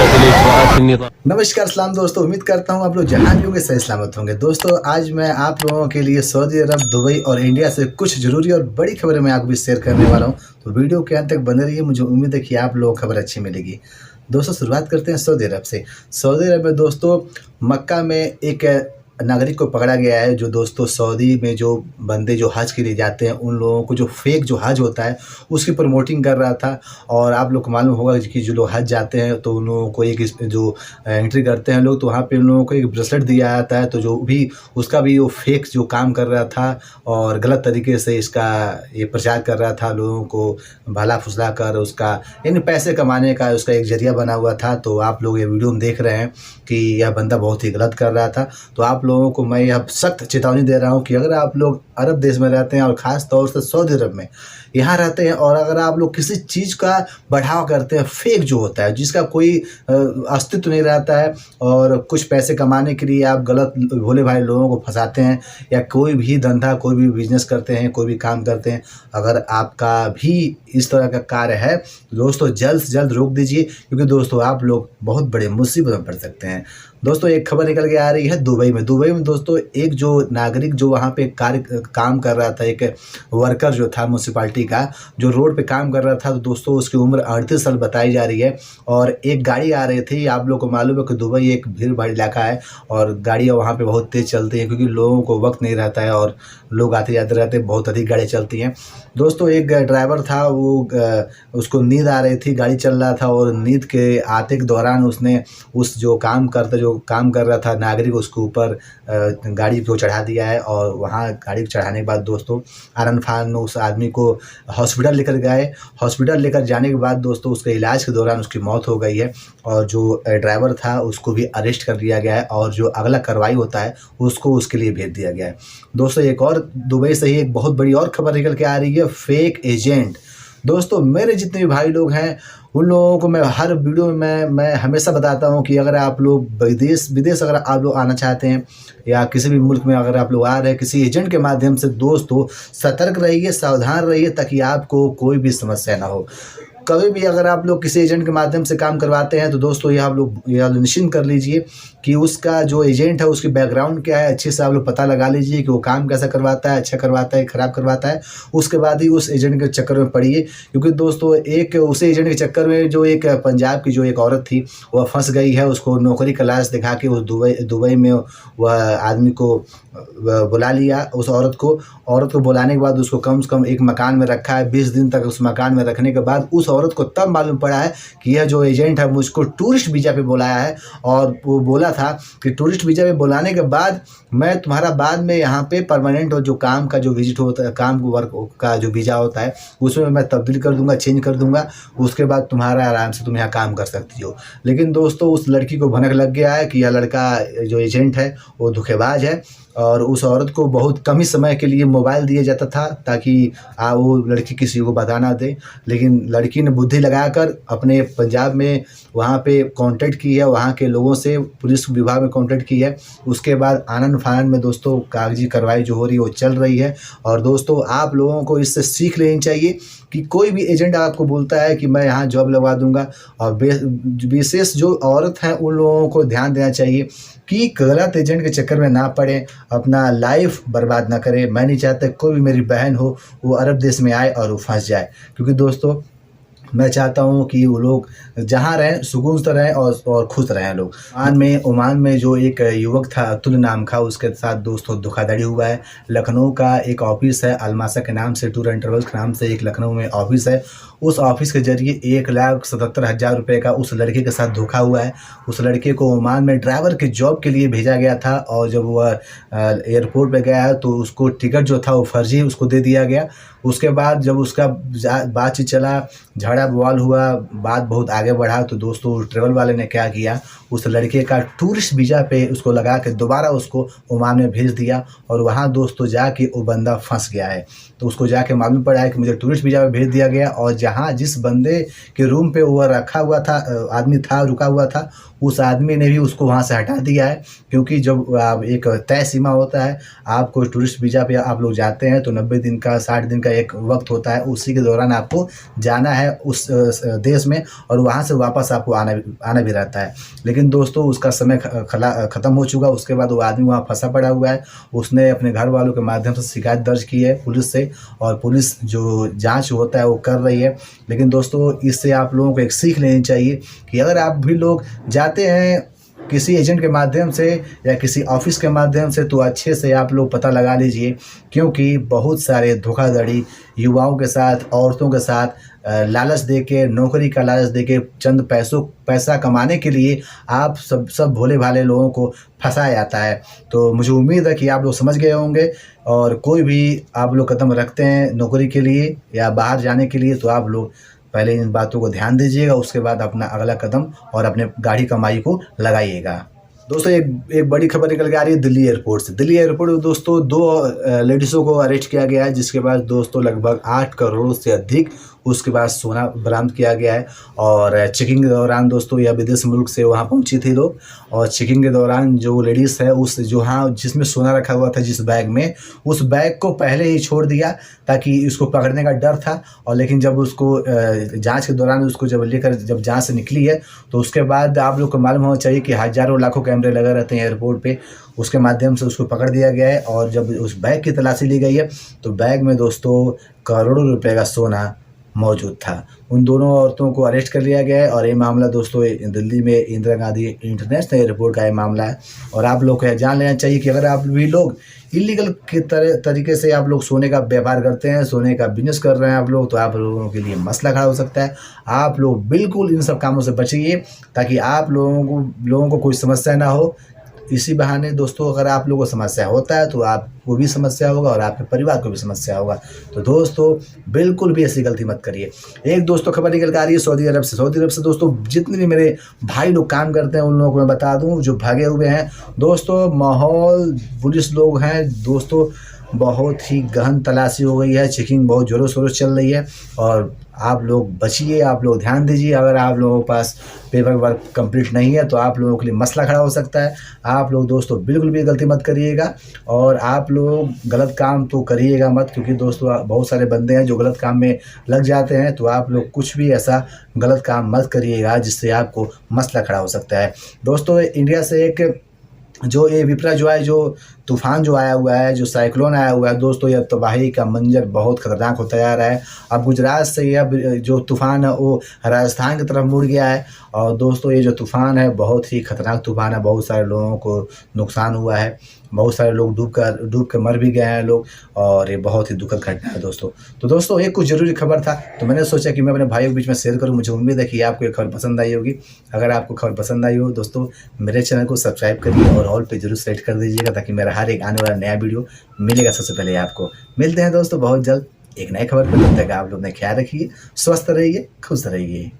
नमस्कार सलाम दोस्तों, उम्मीद करता हूँ आप लोग जहाँ भी होंगे सही सलामत होंगे। दोस्तों आज मैं आप लोगों के लिए सऊदी अरब, दुबई और इंडिया से कुछ ज़रूरी और बड़ी खबरें मैं आपको भी शेयर करने वाला हूँ। तो वीडियो के अंत तक बने रहिए, मुझे उम्मीद है कि आप लोगों को खबर अच्छी मिलेगी। दोस्तों शुरुआत करते हैं सऊदी अरब से। सऊदी अरब में दोस्तों मक्का में एक नागरिक को पकड़ा गया है, जो दोस्तों सऊदी में जो बंदे जो हज के लिए जाते हैं उन लोगों को जो फेक जो हज होता है उसकी प्रमोटिंग कर रहा था। और आप लोग को मालूम होगा कि जो लोग हज जाते हैं तो उन लोगों को एक जो एंट्री करते हैं लोग, तो वहाँ पे उन लोगों को एक ब्रेसलेट दिया जाता है। तो जो भी उसका भी वो फेक जो काम कर रहा था और गलत तरीके से इसका ये प्रचार कर रहा था, लोगों को भला फुसला कर उसका यानी पैसे कमाने का उसका एक जरिया बना हुआ था। तो आप लोग ये वीडियो में देख रहे हैं कि यह बंदा बहुत ही गलत कर रहा था। तो आप लोगों को मैं यह सख्त चेतावनी दे रहा हूँ कि अगर आप लोग अरब देश में रहते हैं और ख़ास तौर से सऊदी अरब में यहाँ रहते हैं और अगर आप लोग किसी चीज़ का बढ़ावा करते हैं, फेक जो होता है जिसका कोई अस्तित्व नहीं रहता है, और कुछ पैसे कमाने के लिए आप गलत भोले भाले लोगों को फंसाते हैं, या कोई भी धंधा कोई भी बिजनेस करते हैं, कोई भी काम करते हैं, अगर आपका भी इस तरह का कार्य है तो दोस्तों जल्द से जल्द रोक दीजिए, क्योंकि दोस्तों आप लोग बहुत बड़े मुसीबत में पड़ सकते हैं। दोस्तों एक खबर निकल के आ रही है दुबई में। दुबई में दोस्तों एक जो नागरिक जो वहाँ पे काम कर रहा था, एक वर्कर जो था म्यूनसिपाल्टी का, जो रोड पे काम कर रहा था, तो दोस्तों उसकी उम्र 38 साल बताई जा रही है। और एक गाड़ी आ रही थी, आप लोग को मालूम है कि दुबई एक भीड़ भाड़ इलाका है और गाड़ियाँ वहाँ पे बहुत तेज़ चलती हैं, क्योंकि लोगों को वक्त नहीं रहता है और लोग आते जाते रहते, बहुत अधिक गाड़ियाँ चलती हैं। दोस्तों एक ड्राइवर था, वो उसको नींद आ रही थी, गाड़ी चल रहा था और नींद के आते के दौरान उसने उस जो काम कर रहा था नागरिक, उसके ऊपर गाड़ी को चढ़ा दिया है। और वहाँ गाड़ी को चढ़ाने के बाद दोस्तों आनन फान उस आदमी को हॉस्पिटल लेकर गए। हॉस्पिटल लेकर जाने के बाद दोस्तों उसके इलाज के दौरान उसकी मौत हो गई है, और जो ड्राइवर था उसको भी अरेस्ट कर लिया गया है, और जो अगला कार्रवाई होता है उसको उसके लिए भेज दिया गया है। दोस्तों एक और दुबई से ही एक बहुत बड़ी और खबर निकल के आ रही है, फेक एजेंट। दोस्तों मेरे जितने भी भाई लोग हैं उन लोगों को मैं हर वीडियो में मैं हमेशा बताता हूं कि अगर आप लोग विदेश अगर आप लोग आना चाहते हैं, या किसी भी मुल्क में अगर आप लोग आ रहे हैं किसी एजेंट के माध्यम से, दोस्तों सतर्क रहिए, सावधान रहिए, ताकि आपको कोई भी समस्या ना हो। कभी भी अगर आप लोग किसी एजेंट के माध्यम से काम करवाते हैं तो दोस्तों यह आप लोग निश्चिंत कर लीजिए कि उसका जो एजेंट है उसकी बैकग्राउंड क्या है, अच्छे से आप लोग पता लगा लीजिए कि वो काम कैसा करवाता है, अच्छा करवाता है, ख़राब करवाता है। उसके बाद ही उस एजेंट के चक्कर में पड़िए, क्योंकि दोस्तों एक उसी एजेंट के चक्कर में जो एक पंजाब की जो एक औरत थी वह फंस गई है। उसको नौकरी का लालच दिखा के उस दुबई में वह आदमी को बुला लिया। उस औरत को बुलाने के बाद उसको कम से कम एक मकान में रखा है। 20 दिन तक उस मकान में रखने के बाद उस औरत को तब मालूम पड़ा है कि यह जो एजेंट है मुझको टूरिस्ट वीज़ा पे बुलाया है, और वो बोला था कि टूरिस्ट वीज़ा पे बुलाने के बाद मैं तुम्हारा बाद में यहाँ पे परमानेंट जो काम का जो विजिट होता है, काम वर्क का जो वीज़ा होता है उसमें मैं तब्दील कर दूंगा, चेंज कर दूंगा, उसके बाद तुम्हारा आराम से तुम यहाँ काम कर सकती हो। लेकिन दोस्तों उस लड़की को भनक लग गया है कि यह लड़का जो एजेंट है वो धोखेबाज है, और उस औरत को बहुत कम ही समय के लिए मोबाइल दिया जाता था ताकि वो लड़की किसी को बता ना दे। लेकिन लड़की ने बुद्धि लगाकर अपने पंजाब में वहाँ पे कांटेक्ट की है, वहाँ के लोगों से पुलिस विभाग में कांटेक्ट की है। उसके बाद आनन फानन में दोस्तों कागजी कार्रवाई जो हो रही है वो चल रही है। और दोस्तों आप लोगों को इससे सीख लेनी चाहिए कि कोई भी एजेंट आपको बोलता है कि मैं यहाँ जॉब लगवा दूंगा, और विशेष जो औरत हैं उन लोगों को ध्यान देना चाहिए कि गलत एजेंट के चक्कर में ना पड़े, अपना लाइफ बर्बाद ना करें। मैं नहीं चाहता कोई भी मेरी बहन हो वो अरब देश में आए और वो फंस जाए, क्योंकि दोस्तों मैं चाहता हूँ कि वो लोग जहाँ रहें सुकून से रहें और खुश रहें लोग। ओमान में जो एक युवक था अतुल नाम का, उसके साथ दोस्तों धोखाधड़ी हुआ है। लखनऊ का एक ऑफिस है अलमासा के नाम से, टूर एंड ट्रेवल्स के नाम से एक लखनऊ में ऑफिस है। उस ऑफिस के जरिए 1,77,000 रुपये का उस लड़के के साथ धोखा हुआ है। उस लड़के को ओमान में ड्राइवर के जॉब के लिए भेजा गया था, और जब वह एयरपोर्ट पे गया है तो उसको टिकट जो था वो फर्जी उसको दे दिया गया। उसके बाद जब उसका बातचीत चला, झगड़ा बवाल हुआ, बात बहुत आगे बढ़ा, तो दोस्तों ट्रेवल वाले ने क्या किया, उस लड़के का टूरिस्ट वीज़ा पे उसको लगा के दोबारा उसको ओमान में भेज दिया, और वहाँ दोस्तों जाके वो बंदा फंस गया है। तो उसको जाके मालूम पड़ा है कि मुझे टूरिस्ट वीज़ा पे भेज दिया गया, और जहाँ जिस बंदे के रूम पे वो रखा हुआ था आदमी था रुका हुआ था, उस आदमी ने भी उसको वहाँ से हटा दिया है। क्योंकि जब एक तय सीमा होता है, आपको टूरिस्ट वीज़ा पे आप लोग जाते हैं तो 90 दिन का 60 दिन का का एक वक्त होता है, उसी के दौरान आपको जाना है उस देश में और वहाँ से वापस आपको आना भी रहता है। लेकिन दोस्तों उसका समय ख़त्म हो चुका। उसके बाद वो आदमी वहाँ फंसा पड़ा हुआ है। उसने अपने घर वालों के माध्यम से शिकायत दर्ज की है पुलिस से और पुलिस जो जाँच होता है वो कर रही है। लेकिन दोस्तों इससे आप लोगों को एक सीख लेनी चाहिए कि अगर आप भी लोग जाते हैं किसी एजेंट के माध्यम से या किसी ऑफिस के माध्यम से, तो अच्छे से आप लोग पता लगा लीजिए, क्योंकि बहुत सारे धोखाधड़ी युवाओं के साथ, औरतों के साथ लालच देके, नौकरी का लालच देके, चंद पैसा कमाने के लिए आप सब भोले भाले लोगों को फंसाया जाता है। तो मुझे उम्मीद है कि आप लोग समझ गए होंगे और कोई भी आप लोग कदम रखते हैं नौकरी के लिए या बाहर जाने के लिए, तो आप लोग पहले इन बातों को ध्यान दीजिएगा, उसके बाद अपना अगला कदम और अपने गाड़ी कमाई को लगाइएगा। दोस्तों एक बड़ी खबर निकल के आ रही है दिल्ली एयरपोर्ट से। दिल्ली एयरपोर्ट में दोस्तों 2 लेडीज़ों को अरेस्ट किया गया है, जिसके बाद दोस्तों लगभग 8 करोड़ से अधिक उसके बाद सोना बरामद किया गया है। और चेकिंग के दौरान दोस्तों यह विदेश मुल्क से वहाँ पहुँची थी लोग, और चेकिंग के दौरान जो लेडीज़ है उस जिसमें सोना रखा हुआ था जिस बैग में, उस बैग को पहले ही छोड़ दिया ताकि इसको पकड़ने का डर था। और लेकिन जब उसको जांच के दौरान उसको जब लेकर जब जांच से निकली है, तो उसके बाद आप लोग को मालूम होना चाहिए कि हज़ारों लाखों कैमरे लगे रहते हैं एयरपोर्ट पे, उसके माध्यम से उसको पकड़ दिया गया है। और जब उस बैग की तलाशी ली गई है तो बैग में दोस्तों करोड़ों रुपए का सोना मौजूद था। उन दोनों औरतों को अरेस्ट कर लिया गया है और ये मामला दोस्तों दिल्ली में इंदिरा गांधी इंटरनेशनल एयरपोर्ट का ये मामला है। और आप लोग को यह जान लेना चाहिए कि अगर आप भी लोग इलीगल के तरीके से आप लोग सोने का व्यापार करते हैं, सोने का बिजनेस कर रहे हैं आप लोग, तो आप लोगों के लिए मसला खड़ा हो सकता है। आप लोग बिल्कुल इन सब कामों से बचिए ताकि आप लोगों को कोई समस्या ना हो। इसी बहाने दोस्तों अगर आप लोगों को समस्या होता है तो आपको भी समस्या होगा और आपके परिवार को भी समस्या होगा। तो दोस्तों बिल्कुल भी ऐसी गलती मत करिए। एक दोस्तों खबर निकल के आ रही है सऊदी अरब से। सऊदी अरब से दोस्तों जितने भी मेरे भाई लोग काम करते हैं उन लोगों को मैं बता दूं जो भागे हुए हैं दोस्तों, माहौल पुलिस लोग हैं दोस्तों, बहुत ही गहन तलाशी हो गई है, चेकिंग बहुत ज़ोरों शोरों से चल रही है। और आप लोग बचिए, आप लोग ध्यान दीजिए। अगर आप लोगों के पास पेपर वर्क कंप्लीट नहीं है तो आप लोगों के लिए मसला खड़ा हो सकता है। आप लोग दोस्तों बिल्कुल भी गलती मत करिएगा और आप लोग गलत काम तो करिएगा मत, क्योंकि दोस्तों बहुत सारे बंदे हैं जो गलत काम में लग जाते हैं। तो आप लोग कुछ भी ऐसा गलत काम मत करिएगा जिससे आपको मसला खड़ा हो सकता है। दोस्तों इंडिया से एक जो ये विपरा जो है, जो तूफ़ान जो आया हुआ है, जो साइक्लोन आया हुआ है दोस्तों, यह तबाही का मंजर बहुत ख़तरनाक होता जा रहा है। अब गुजरात से यह जो तूफ़ान है वो राजस्थान की तरफ मुड़ गया है। और दोस्तों ये जो तूफ़ान है बहुत ही ख़तरनाक तूफ़ान है, बहुत सारे लोगों को नुकसान हुआ है, बहुत सारे लोग डूब के मर भी गए हैं लोग, और ये बहुत ही दुखद घटना है दोस्तों। तो दोस्तों एक कुछ ज़रूरी खबर था तो मैंने सोचा कि मैं अपने भाइयों के बीच में शेयर करूं। मुझे उम्मीद है कि आपको ये खबर पसंद आई होगी। अगर आपको खबर पसंद आई हो दोस्तों मेरे चैनल को सब्सक्राइब करिए और ऑल पे जरूर सेलेक्ट कर दीजिएगा ताकि मेरा हर एक आने वाला नया वीडियो मिलेगा सबसे पहले आपको। मिलते हैं दोस्तों बहुत जल्द एक नई खबर पर। तब तक आप लोग अपना ख्याल रखिए, स्वस्थ रहिए, खुश रहिए।